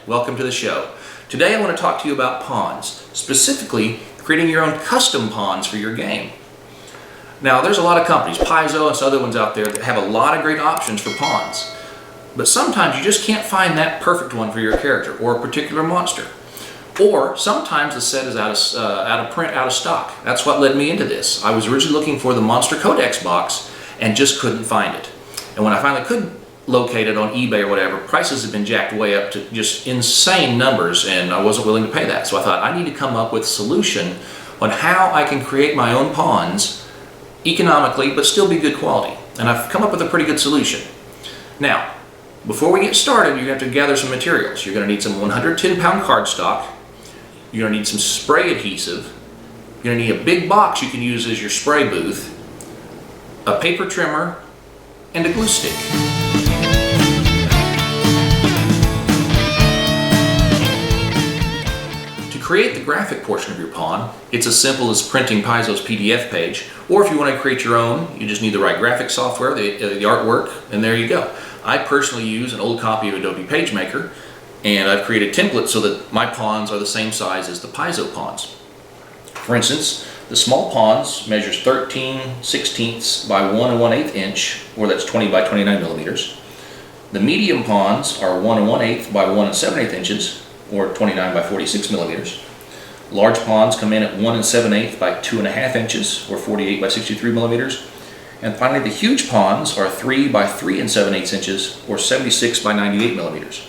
Welcome to the show. Today I want to talk to you about pawns, specifically creating your own custom pawns for your game. Now there's a lot of companies, Paizo and some other ones out there that have a lot of great options for pawns. But sometimes you just can't find that perfect one for your character or a particular monster. Or sometimes the set is out of print, out of stock. That's what led me into this. I was originally looking for the Monster Codex box and just couldn't find it. And when I finally could locate it on eBay or whatever, prices have been jacked way up to just insane numbers, and I wasn't willing to pay that. So I thought I need to come up with a solution on how I can create my own pawns economically but still be good quality. And I've come up with a pretty good solution. Now, before we get started, you have to gather some materials. You're going to need some 110-pound cardstock. You're going to need some spray adhesive. You're going to need a big box you can use as your spray booth, a paper trimmer, and a glue stick. To create the graphic portion of your pawn, it's as simple as printing Paizo's PDF page, or if you want to create your own, you just need the right graphic software, the artwork, and there you go. I personally use an old copy of Adobe PageMaker, and I've created templates so that my pawns are the same size as the Paizo pawns. For instance, the small pawns measures 13/16 by 1 1/8 inch, or that's 20 by 29 millimeters. The medium pawns are 1 1/8 by 1 7/8 inches, or 29 by 46 millimeters. Large pawns come in at 1 7/8 by 2.5 inches, or 48 by 63 millimeters. And finally, the huge pawns are 3 by 3 7/8 inches, or 76 by 98 millimeters.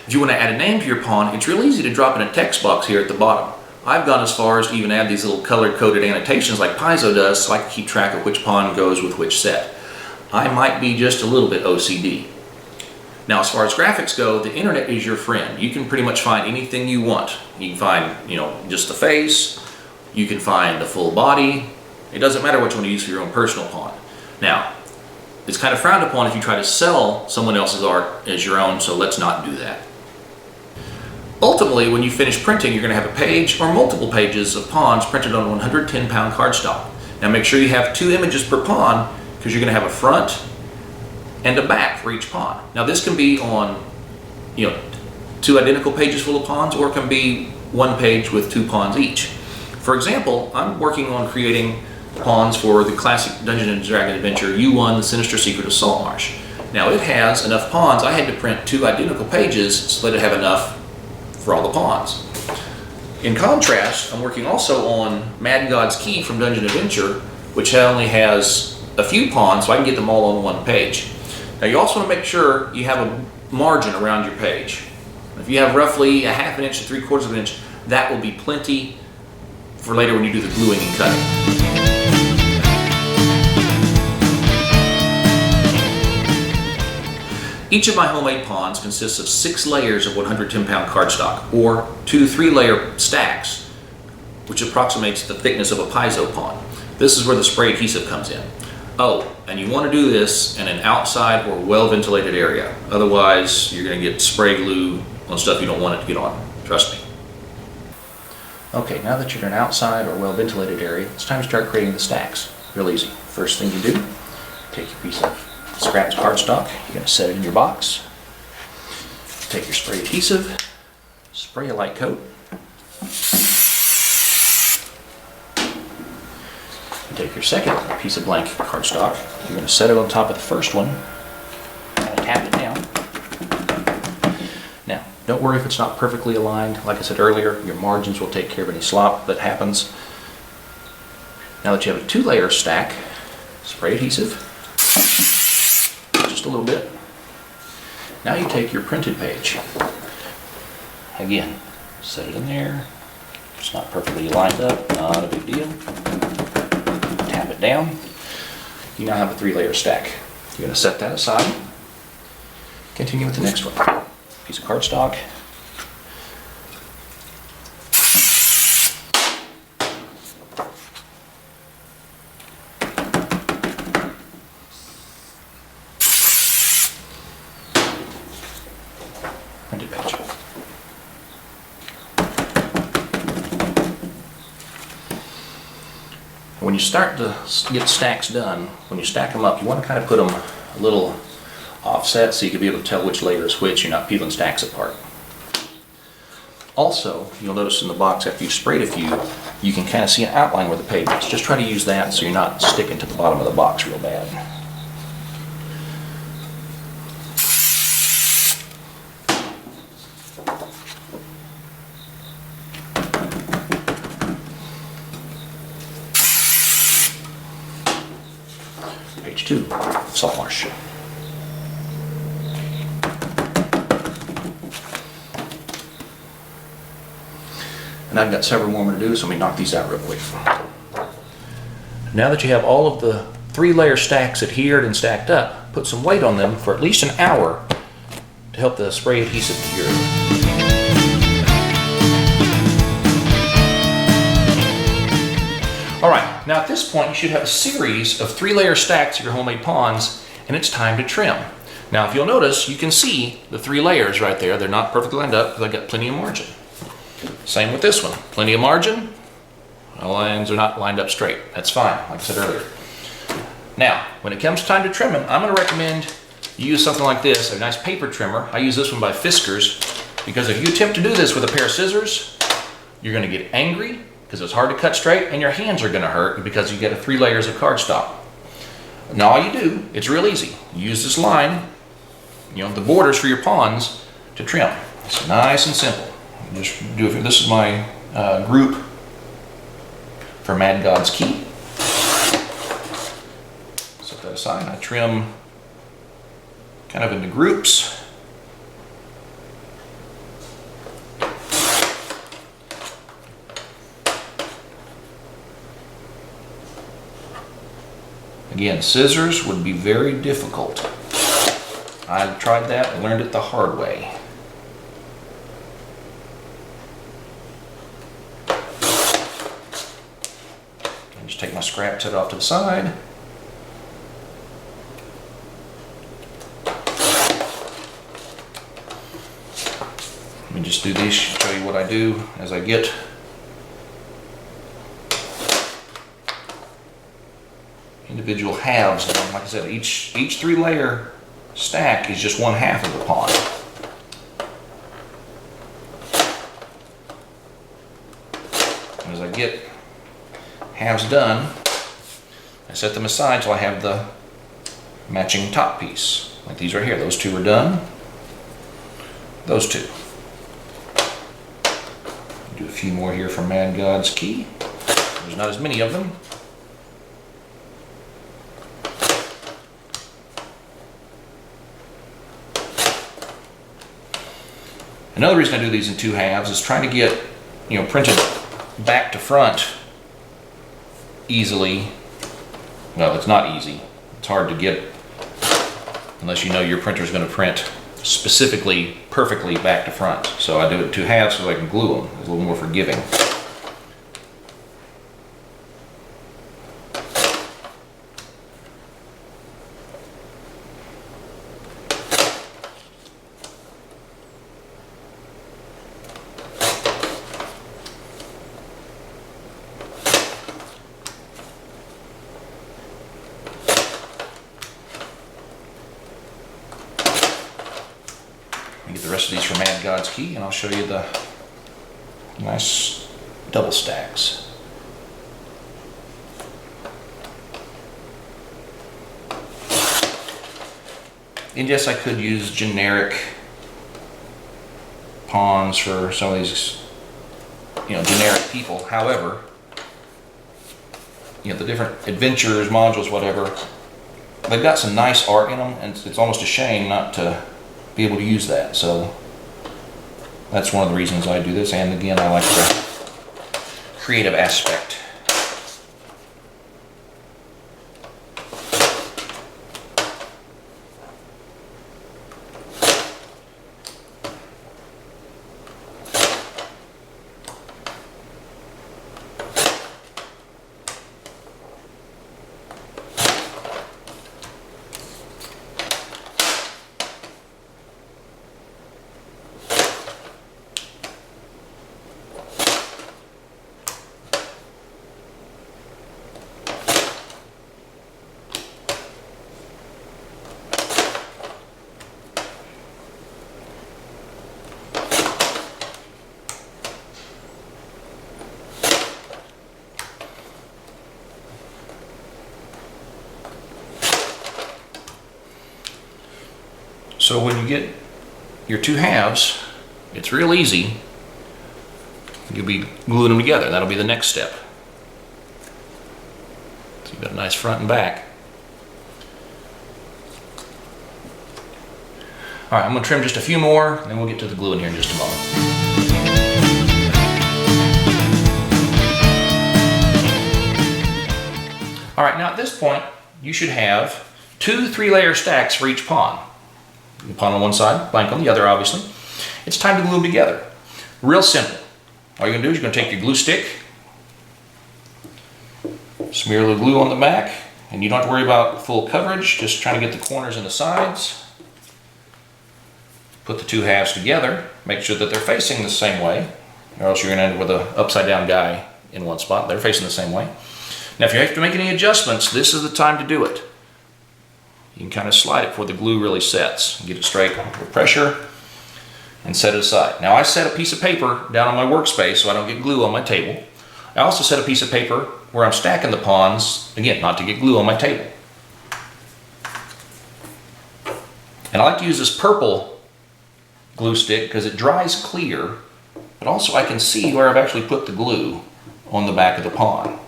If you want to add a name to your pawn, it's real easy to drop in a text box here at the bottom. I've gone as far as to even add these little color-coded annotations like Paizo does, so I can keep track of which pawn goes with which set. I might be just a little bit OCD. Now, as far as graphics go, the internet is your friend. You can pretty much find anything you want. You can find, just the face. You can find the full body. It doesn't matter which one you use for your own personal pawn. Now, it's kind of frowned upon if you try to sell someone else's art as your own, so let's not do that. Ultimately, when you finish printing, you're going to have a page or multiple pages of pawns printed on 110-pound cardstock. Now make sure you have 2 images per pawn, because you're going to have a front and a back for each pawn. Now this can be on 2 identical pages full of pawns, or it can be 1 page with 2 pawns each. For example, I'm working on creating pawns for the classic Dungeons & Dragons adventure U1, The Sinister Secret of Saltmarsh. Now it has enough pawns, I had to print 2 identical pages so that it have enough for all the pawns. In contrast, I'm working also on Mad God's Key from Dungeon Adventure, which only has a few pawns, so I can get them all on 1 page. Now you also want to make sure you have a margin around your page. If you have roughly a 1/2 inch to 3/4 inch, that will be plenty for later when you do the gluing and cutting. Each of my homemade pawns consists of 6 layers of 110-pound cardstock, or 2 3-layer stacks, which approximates the thickness of a Paizo pawn. This is where the spray adhesive comes in. Oh, and you want to do this in an outside or well-ventilated area. Otherwise, you're going to get spray glue on stuff you don't want it to get on. Trust me. Okay, now that you're in an outside or well-ventilated area, it's time to start creating the stacks. Real easy. First thing you do, take your piece of scratch cardstock, you're going to set it in your box. Take your spray adhesive, spray a light coat. You take your second piece of blank cardstock, you're going to set it on top of the first one, and tap it down. Now, don't worry if it's not perfectly aligned. Like I said earlier, your margins will take care of any slop that happens. Now that you have a 2-layer stack, spray adhesive, just a little bit. Now you take your printed page. Again, set it in there. It's not perfectly lined up, not a big deal. Tap it down. You now have a 3-layer stack. You're going to set that aside. Continue with the next one. Piece of cardstock. Printed page. When you start to get stacks done, when you stack them up, you want to kind of put them a little offset so you can be able to tell which layer is which. You're not peeling stacks apart. Also, you'll notice in the box after you've sprayed a few, you can kind of see an outline where the pavement is. Just try to use that so you're not sticking to the bottom of the box real bad. Page 2, salt marsh. And I've got several more to do, so let me knock these out real quick. Now that you have all of the 3-layer stacks adhered and stacked up, put some weight on them for at least an hour to help the spray adhesive cure. Alright, now at this point you should have a series of 3-layer stacks of your homemade ponds, and it's time to trim. Now if you'll notice, you can see the 3 layers right there. They're not perfectly lined up because I've got plenty of margin. Same with this one, plenty of margin. The lines are not lined up straight. That's fine, like I said earlier. Now, when it comes time to trimming, I'm going to recommend you use something like this, a nice paper trimmer. I use this one by Fiskars, because if you attempt to do this with a pair of scissors, you're going to get angry because it's hard to cut straight, and your hands are going to hurt because you get 3 layers of cardstock. Now all you do, it's real easy. You use this line, the borders for your ponds to trim. It's nice and simple. Just do it. This is my group for Mad God's Key. Set that aside. I trim kind of into groups. Again, scissors would be very difficult. I tried that and learned it the hard way. Take my scrap, set it off to the side. Let me just do these, show you what I do as I get individual halves. And like I said, each 3-layer stack is just 1/2 of the pond. And as I get halves done, I set them aside till I have the matching top piece. Like these right here, those 2 are done. Those 2. Do a few more here for Mad God's Key. There's not as many of them. Another reason I do these in 2 halves is trying to get, printed back to front easily. Well, it's not easy. It's hard to get unless you know your printer is going to print specifically, perfectly back to front. So I do it in 2 halves so I can glue them. It's a little more forgiving. Get the rest of these from Mad God's Key, and I'll show you the nice double stacks. And yes, I could use generic ponds for some of these, generic people. However, the different adventures, modules, whatever, they've got some nice art in them, and it's almost a shame not to be able to use that. So that's one of the reasons I do this. And again, I like the creative aspect. So when you get your two halves, it's real easy. You'll be gluing them together. That'll be the next step. So you've got a nice front and back. All right, I'm going to trim just a few more, and then we'll get to the glue in here in just a moment. All right, now at this point, you should have 2 3-layer stacks for each pawn. The pawn on one side, blank on the other, obviously. It's time to glue them together. Real simple. All you're going to do is you're going to take your glue stick, smear the glue on the back, and you don't have to worry about full coverage, just trying to get the corners and the sides. Put the two halves together, make sure that they're facing the same way, or else you're going to end up with an upside down guy in one spot. They're facing the same way. Now if you have to make any adjustments, this is the time to do it. You can kind of slide it before the glue really sets. Get it straight with pressure and set it aside. Now I set a piece of paper down on my workspace so I don't get glue on my table. I also set a piece of paper where I'm stacking the pawns, again, not to get glue on my table. And I like to use this purple glue stick because it dries clear, but also I can see where I've actually put the glue on the back of the pawn.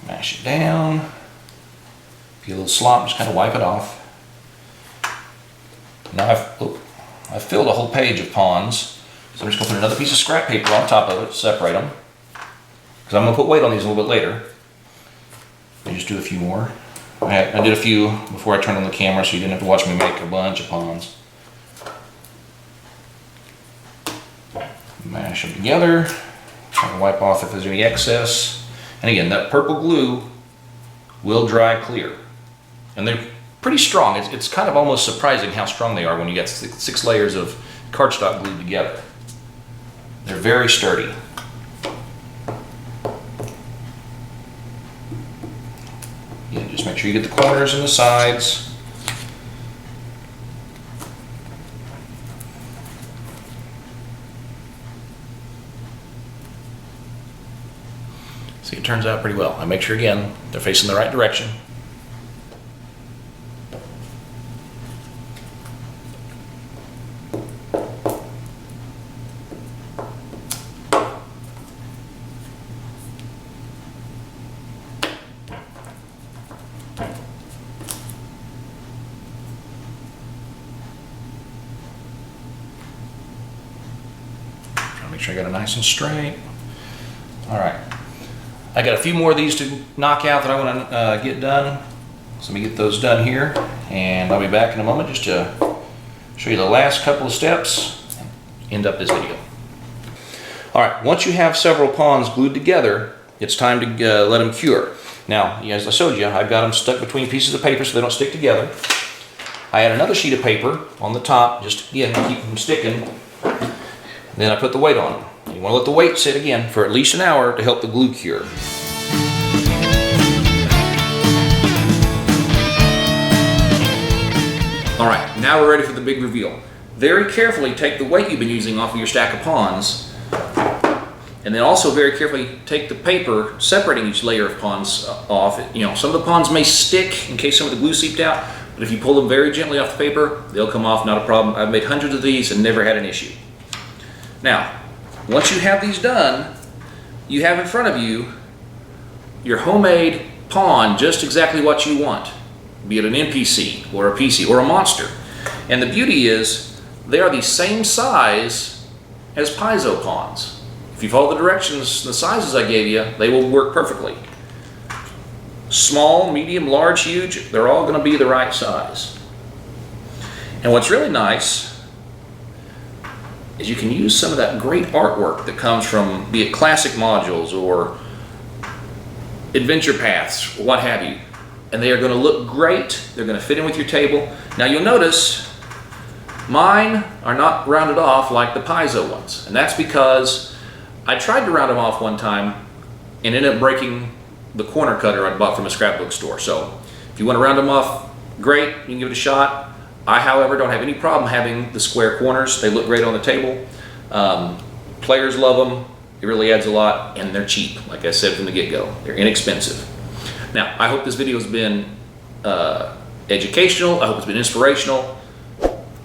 Mash it down. If you get a little slop, just kind of wipe it off. Now I've filled a whole page of pawns, so I'm just going to put another piece of scrap paper on top of it, separate them, because I'm going to put weight on these a little bit later. I just do a few more. I did a few before I turned on the camera, so you didn't have to watch me make a bunch of pawns. Mash them together. Try to wipe off if there's any excess. And again, that purple glue will dry clear. And they're pretty strong. It's kind of almost surprising how strong they are when you get 6 layers of cardstock glued together. They're very sturdy. Yeah, just make sure you get the corners and the sides. See, it turns out pretty well. I make sure, again, they're facing the right direction. Make sure I got it nice and straight. All right. I got a few more of these to knock out that I want to get done. So let me get those done here, and I'll be back in a moment just to show you the last couple of steps and end up this video. All right, once you have several pawns glued together, it's time to let them cure. Now, as I showed you, I've got them stuck between pieces of paper so they don't stick together. I add another sheet of paper on the top, just again to keep them sticking. Then I put the weight on them. You want to let the weight sit again for at least an hour to help the glue cure. All right, now we're ready for the big reveal. Very carefully take the weight you've been using off of your stack of pawns, and then also very carefully take the paper separating each layer of pawns off. You know, some of the pawns may stick in case some of the glue seeped out, but if you pull them very gently off the paper, they'll come off, not a problem. I've made hundreds of these and never had an issue. Now, once you have these done, you have in front of you your homemade pawn, just exactly what you want, be it an NPC or a PC or a monster. And the beauty is they are the same size as piezo pawns. If you follow the directions, the sizes I gave you, they will work perfectly. Small, medium, large, huge, they're all going to be the right size. And what's really nice is you can use some of that great artwork that comes from, be it classic modules or adventure paths, or what have you, and they are going to look great. They're going to fit in with your table. Now you'll notice mine are not rounded off like the piezo ones, and that's because I tried to round them off one time and ended up breaking the corner cutter I bought from a scrapbook store. So if you want to round them off, great, you can give it a shot. I, however, don't have any problem having the square corners. They look great on the table. Players love them. It really adds a lot, and they're cheap, like I said from the get-go. They're inexpensive. Now, I hope this video has been educational. I hope it's been inspirational.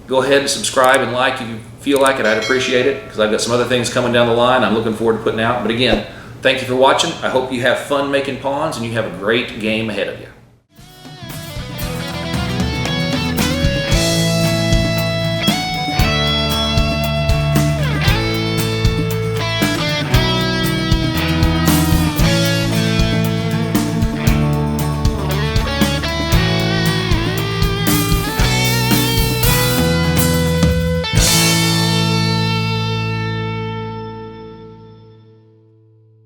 Go ahead and subscribe and like if you feel like it. I'd appreciate it because I've got some other things coming down the line I'm looking forward to putting out. But again, thank you for watching. I hope you have fun making pawns and you have a great game ahead of you.